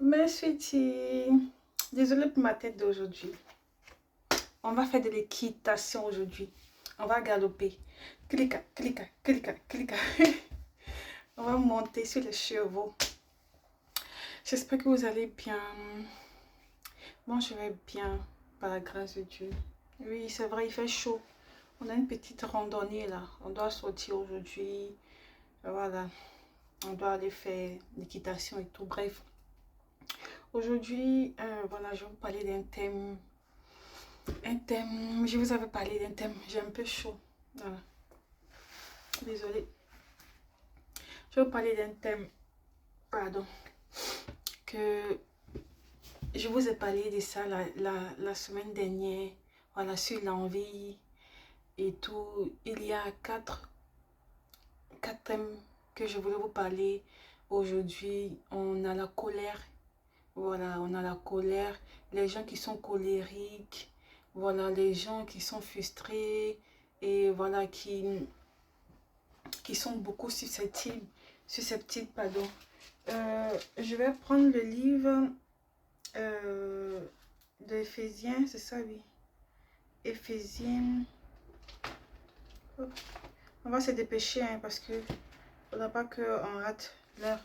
Mais sweetie, désolée pour ma tête d'aujourd'hui. On va faire de l'équitation aujourd'hui. On va galoper. Clica, clica, clica, clica. On va monter sur les chevaux. J'espère que vous allez bien. Moi, je vais bien, par la grâce de Dieu. Oui, c'est vrai, il fait chaud. On a une petite randonnée là. On doit sortir aujourd'hui. Voilà. On doit aller faire l'équitation et tout. Bref. Aujourd'hui, voilà, je vais vous parler d'un thème. Je vous avais parlé d'un thème. J'ai un peu chaud. Voilà. Désolée. Je vais vous parler d'un thème. Pardon. Que je vous ai parlé de ça la semaine dernière. Voilà, sur l'envie et tout. Il y a quatre thèmes que je voulais vous parler. Aujourd'hui, on a la colère. Voilà, on a la colère. Les gens qui sont colériques. Voilà, les gens qui sont frustrés. Et voilà, qui sont beaucoup susceptibles. Pardon. Je vais prendre le livre de Éphésiens, c'est ça, oui. Éphésiens. Oh, on va se dépêcher hein, parce que faudra pas qu'on rate l'heure.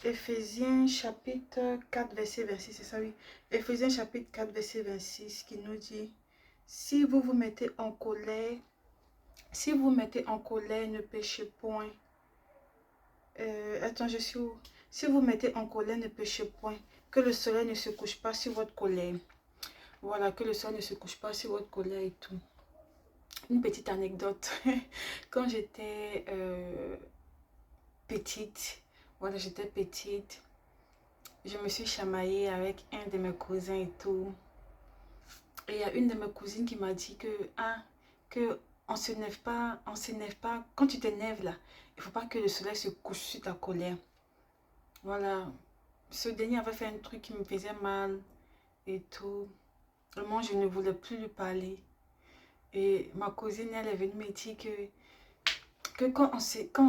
Éphésiens chapitre 4 verset 26, c'est ça, oui. Éphésiens chapitre 4 verset 26 qui nous dit: si vous vous mettez en colère, ne péchez point. Attends, je suis où? Si vous mettez en colère, ne péchez point. Que le soleil ne se couche pas sur votre colère. Voilà, que le soleil ne se couche pas sur votre colère et tout. Une petite anecdote. Quand j'étais petite, voilà, je me suis chamaillée avec un de mes cousins et tout. Et il y a une de mes cousines qui m'a dit que on s'énerve pas, quand tu t'énerves là, il faut pas que le soleil se couche sur ta colère. Voilà, ce dernier avait fait un truc qui me faisait mal et tout. Vraiment, je ne voulais plus lui parler. Et ma cousine, elle est venue me dire que quand on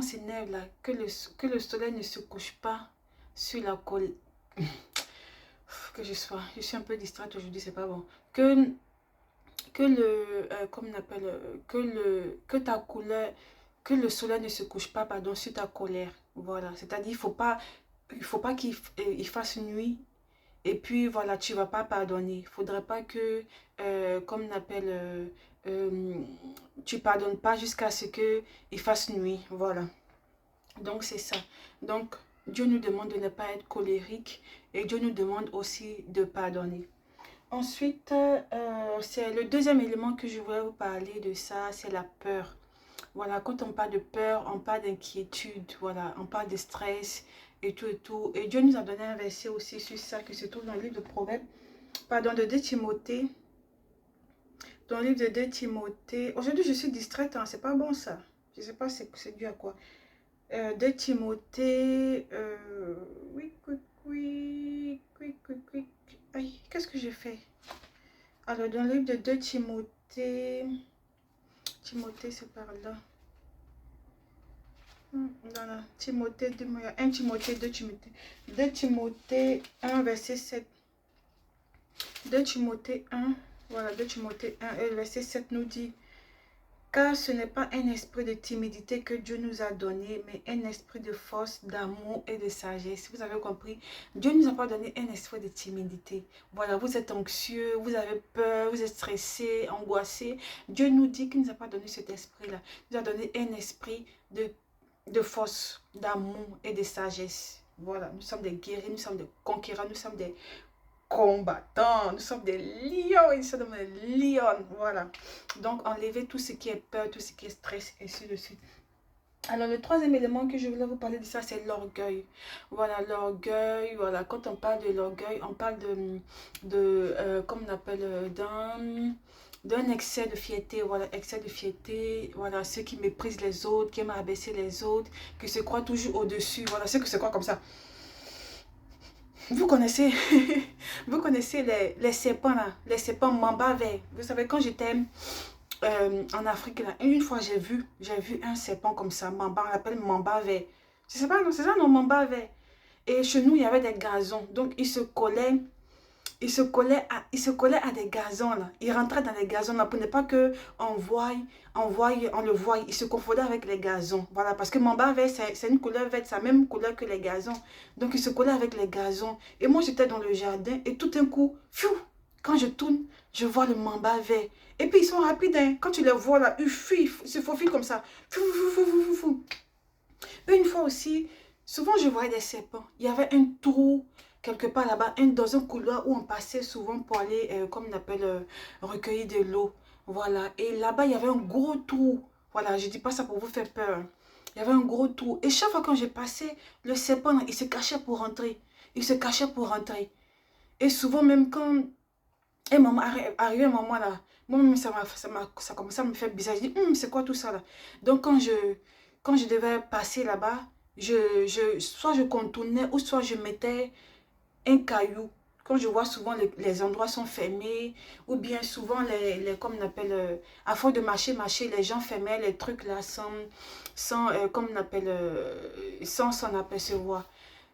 s'énerve là, que le soleil ne se couche pas sur la colère. Je suis un peu distraite aujourd'hui, c'est pas bon. Comme on appelle, que ta couleur, que le soleil ne se couche pas, pardon, sur ta colère. Voilà, c'est-à-dire il faut pas qu'il fasse nuit. Et puis voilà, tu vas pas pardonner. Il faudrait pas que, comme on appelle, tu pardonnes pas jusqu'à ce que il fasse nuit. Voilà. Donc c'est ça. Donc Dieu nous demande de ne pas être colérique et Dieu nous demande aussi de pardonner. Ensuite, c'est le deuxième élément que je voulais vous parler de ça, c'est la peur. Voilà, quand on parle de peur, on parle d'inquiétude, voilà, on parle de stress et tout et tout. Et Dieu nous a donné un verset aussi sur ça qui se trouve dans le livre de Proverbes, pardon, de 2 Timothée. Dans le livre de 2 Timothée. Aujourd'hui, je suis distraite, hein, c'est pas bon ça. Je sais pas c'est dû à quoi. 2 Timothée, oui, oui, oui, oui, oui. Aïe, qu'est-ce que j'ai fait? Alors, dans le livre de 2 Timothée, c'est par là. Voilà, Timothée 2, 1 Timothée, 2 Timothée. 2 Timothée 1, verset 7. 2 Timothée 1, voilà, 2 Timothée 1, et le verset 7 nous dit: car ce n'est pas un esprit de timidité que Dieu nous a donné, mais un esprit de force, d'amour et de sagesse. Vous avez compris? Dieu ne nous a pas donné un esprit de timidité. Voilà, vous êtes anxieux, vous avez peur, vous êtes stressé, angoissé. Dieu nous dit qu'il ne nous a pas donné cet esprit-là. Il nous a donné un esprit de force, d'amour et de sagesse. Voilà, nous sommes des guerriers, nous sommes des conquérants, nous sommes des combattants, nous sommes des lions, nous sommes des lions, voilà. Donc, enlever tout ce qui est peur, tout ce qui est stress, et ainsi de suite. Alors, le troisième élément que je voulais vous parler de ça, c'est l'orgueil. Voilà, l'orgueil, voilà, quand on parle de l'orgueil, on parle comme on appelle, d'un excès de fierté, voilà, excès de fierté, voilà, ceux qui méprisent les autres, qui aiment abaisser les autres, qui se croient toujours au-dessus, voilà, ceux qui se croient comme ça. Vous connaissez, vous connaissez les serpents là, les serpents mamba vert. Vous savez, quand j'étais en Afrique là, une fois j'ai vu un serpent comme ça, mamba, on l'appelle mamba vert. Je sais pas, c'est ça non, mamba vert. Et chez nous, il y avait des gazons. Donc, il se collait à des gazons là. Il rentrait dans les gazons là pour ne pas que on le voie. Il se confondait avec les gazons. Voilà, parce que mamba vert, c'est une couleur verte, c'est la même couleur que les gazons. Donc il se collait avec les gazons. Et moi j'étais dans le jardin et tout d'un coup, fiou, quand je tourne, je vois le mamba vert. Et puis ils sont rapides, hein. Quand tu les vois là, ils fuient, ils se faufilent comme ça. Fou, fou, fou, fou, fou, fou. Une fois aussi, souvent je voyais des serpents. Il y avait un trou quelque part là-bas, dans un couloir où on passait souvent pour aller, comme on appelle, recueillir de l'eau. Voilà. Et là-bas, il y avait un gros trou. Voilà, je ne dis pas ça pour vous faire peur. Il y avait un gros trou. Et chaque fois quand j'ai passé, le serpent, là, il se cachait pour rentrer. Il se cachait pour rentrer. Et souvent, même quand arrivé un moment là, moi-même, ça commençait à me faire bizarre. Je dis, c'est quoi tout ça là? Donc, quand je devais passer là-bas, soit je contournais ou soit je mettais un caillou. Quand je vois souvent les endroits sont fermés, ou bien souvent, comme on appelle, à force de marcher, les gens fermaient les trucs là comme on appelle, sans s'en apercevoir.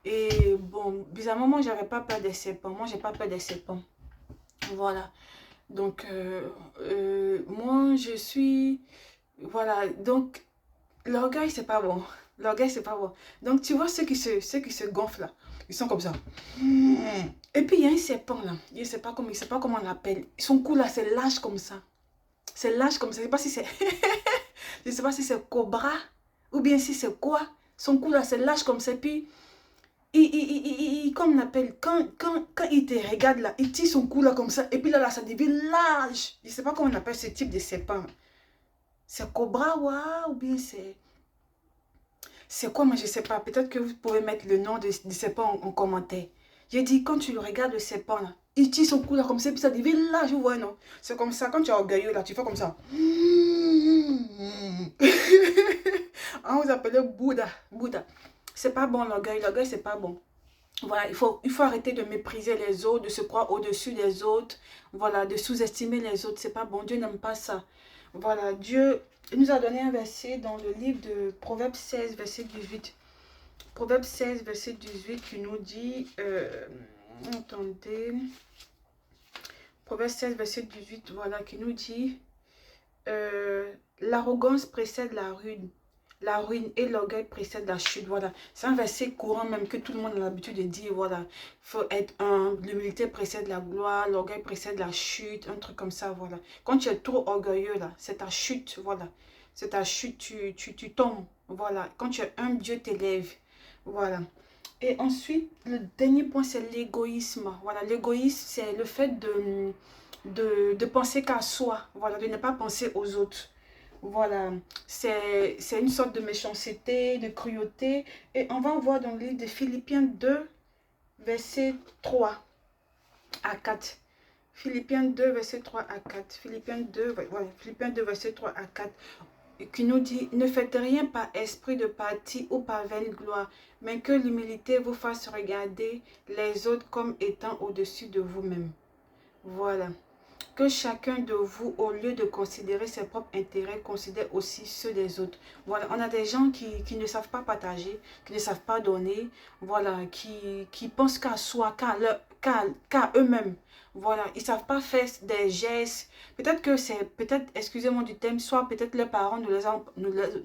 Et bon, bizarrement, moi, j'avais pas peur des serpents. Moi, j'ai pas peur des serpents. Voilà. Donc, moi, je suis... Voilà. Donc, l'orgueil, c'est pas bon. L'orgueil, c'est pas bon. Donc, tu vois ceux qui se gonflent là. Ils sont comme ça. Et puis, il y a un serpent là. Je ne sais pas comment on l'appelle. Son cou là, c'est lâche comme ça. C'est lâche comme ça. Je ne sais pas si c'est... je sais pas si c'est cobra ou bien si c'est quoi. Son cou là, c'est lâche comme ça. Puis, comme on appelle, quand il te regarde là, il tire son cou là comme ça. Et puis là, ça devient large. Je ne sais pas comment on appelle ce type de serpent. C'est cobra, ou bien c'est... C'est quoi, moi je ne sais pas. Peut-être que vous pouvez mettre le nom de serpent en commentaire. J'ai dit, quand tu le regardes, le serpent là, il tire son cou là comme ça, puis ça devient large, vous voyez, non? C'est comme ça, quand tu es orgueilleux là, tu fais comme ça. On vous appelle Bouddha. Bouddha. C'est pas bon l'orgueil, c'est pas bon. Voilà, il faut arrêter de mépriser les autres, de se croire au-dessus des autres. Voilà, de sous-estimer les autres, c'est pas bon. Dieu n'aime pas ça. Voilà, Dieu nous a donné un verset dans le livre de Proverbe 16, verset 18. Proverbe 16, verset 18 qui nous dit... attendez... Proverbe 16, verset 18, voilà, qui nous dit... l'arrogance précède la ruine et l'orgueil précède la chute. Voilà, c'est un verset courant même que tout le monde a l'habitude de dire. Voilà, il faut être humble, l'humilité précède la gloire, l'orgueil précède la chute, un truc comme ça. Voilà, quand tu es trop orgueilleux là, c'est ta chute. Voilà, c'est ta chute, tu tombes. Voilà, quand tu es humble, Dieu t'élève. Voilà. Et ensuite, le dernier point, c'est l'égoïsme. Voilà, l'égoïsme, c'est le fait de penser qu'à soi. Voilà, de ne pas penser aux autres. Voilà, c'est une sorte de méchanceté, de cruauté. Et on va voir dans le livre de Philippiens 2, verset 3 à 4. Philippiens 2, verset 3 à 4. Philippiens 2, verset 3 à 4. Qui nous dit, ne faites rien par esprit de parti ou par vaine gloire, mais que l'humilité vous fasse regarder les autres comme étant au-dessus de vous-même. Voilà. Que chacun de vous, au lieu de considérer ses propres intérêts, considère aussi ceux des autres. Voilà, on a des gens qui ne savent pas partager, qui ne savent pas donner, voilà, qui pensent qu'à soi, qu'à eux-mêmes. Voilà, ils ne savent pas faire des gestes. Peut-être que c'est, excusez-moi du thème, soit peut-être leurs parents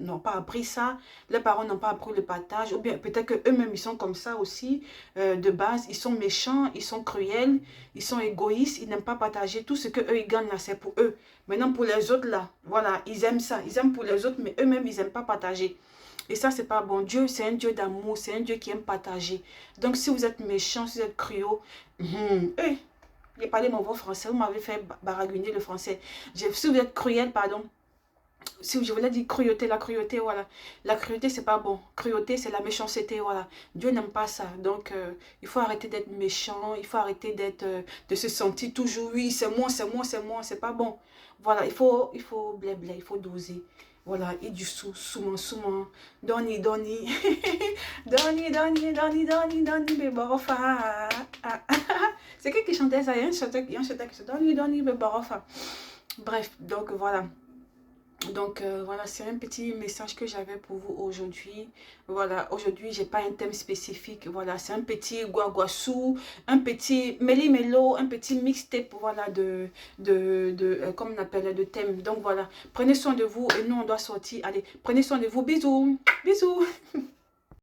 n'ont pas appris ça, leurs parents n'ont pas appris le partage, ou bien peut-être qu'eux-mêmes ils sont comme ça aussi, de base, ils sont méchants, ils sont cruels, ils sont égoïstes, ils n'aiment pas partager. Tout ce qu'eux ils gagnent là, c'est pour eux. Maintenant pour les autres là, voilà, ils aiment ça, ils aiment pour les autres, mais eux-mêmes ils n'aiment pas partager. Et ça, c'est pas bon. Dieu, c'est un Dieu d'amour, c'est un Dieu qui aime partager. Donc si vous êtes méchant, si vous êtes cruel, j'ai parlé mon beau français, vous m'avez fait baragouiner le français. Si vous êtes cruel, pardon, si je voulais dire cruauté, la cruauté, voilà. La cruauté, c'est pas bon. Cruauté, c'est la méchanceté, voilà. Dieu n'aime pas ça. Donc, il faut arrêter d'être méchant. Il faut arrêter de se sentir toujours, oui, c'est moi, c'est moi, c'est moi. C'est pas bon. Voilà, il faut blé, il faut doser. Voilà, et du souvent. Doni. Doni, béborofa. C'est qui chantait ça? Il y a un chanteur qui chantait Doni, béborofa. Bref, donc voilà. Donc voilà, c'est un petit message que j'avais pour vous aujourd'hui. Voilà, aujourd'hui, j'ai pas un thème spécifique. Voilà, c'est un petit guaguassou, un petit méli-mélo, un petit mixtape, voilà, comme on appelle, de thème. Donc voilà, prenez soin de vous et nous, on doit sortir. Allez, prenez soin de vous. Bisous, bisous.